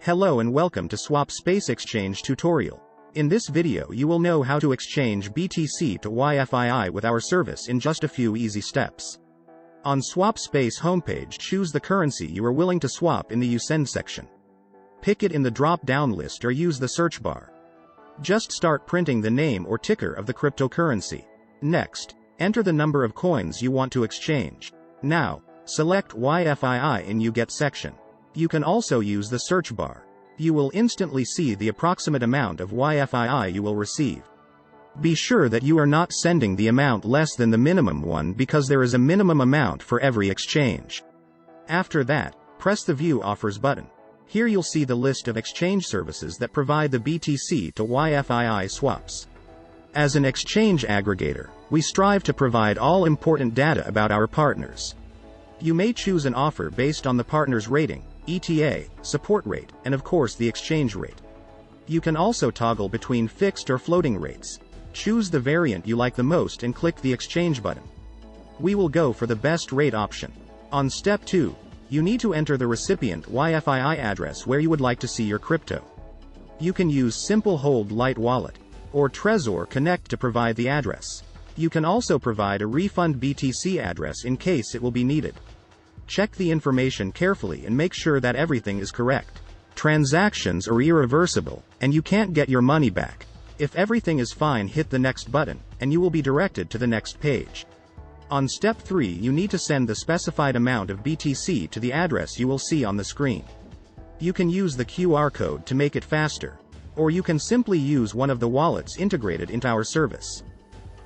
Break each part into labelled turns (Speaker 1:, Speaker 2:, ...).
Speaker 1: Hello and welcome to SwapSpace exchange tutorial. In this video you will know how to exchange BTC to YFII with our service in just a few easy steps. On SwapSpace homepage, choose the currency you are willing to swap in the You Send section. Pick it in the drop-down list or use the search bar. Just start printing the name or ticker of the cryptocurrency. Next, enter the number of coins you want to exchange. Now, select YFII in You Get section. You can also use the search bar. You will instantly see the approximate amount of YFII you will receive. Be sure that you are not sending the amount less than the minimum one because there is a minimum amount for every exchange. After that, press the View Offers button. Here you'll see the list of exchange services that provide the BTC to YFII swaps. As an exchange aggregator, we strive to provide all important data about our partners. You may choose an offer based on the partner's rating, ETA, support rate, and of course the exchange rate. You can also toggle between fixed or floating rates. Choose the variant you like the most and click the exchange button. We will go for the best rate option. On step 2, you need to enter the recipient YFII address where you would like to see your crypto. You can use Simple Hold Light Wallet or Trezor Connect to provide the address. You can also provide a refund BTC address in case it will be needed. Check the information carefully and make sure that everything is correct. Transactions are irreversible, and you can't get your money back. If everything is fine, hit the next button, and you will be directed to the next page. On step 3, you need to send the specified amount of BTC to the address you will see on the screen. You can use the QR code to make it faster, or you can simply use one of the wallets integrated into our service.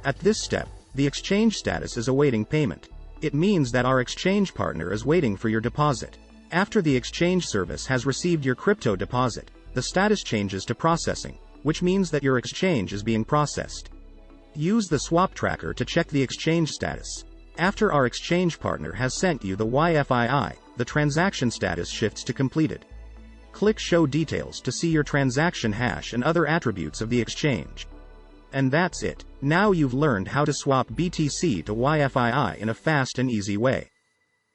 Speaker 1: At this step, the exchange status is awaiting payment. It means that our exchange partner is waiting for your deposit. After the exchange service has received your crypto deposit, the status changes to processing, which means that your exchange is being processed. Use the swap tracker to check the exchange status. After our exchange partner has sent you the YFII, the transaction status shifts to completed. Click Show Details to see your transaction hash and other attributes of the exchange. And that's it. Now you've learned how to swap BTC to YFII in a fast and easy way.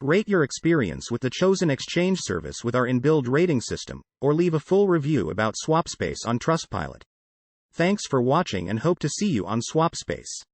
Speaker 1: Rate your experience with the chosen exchange service with our inbuilt rating system, or leave a full review about SwapSpace on Trustpilot. Thanks for watching and hope to see you on SwapSpace.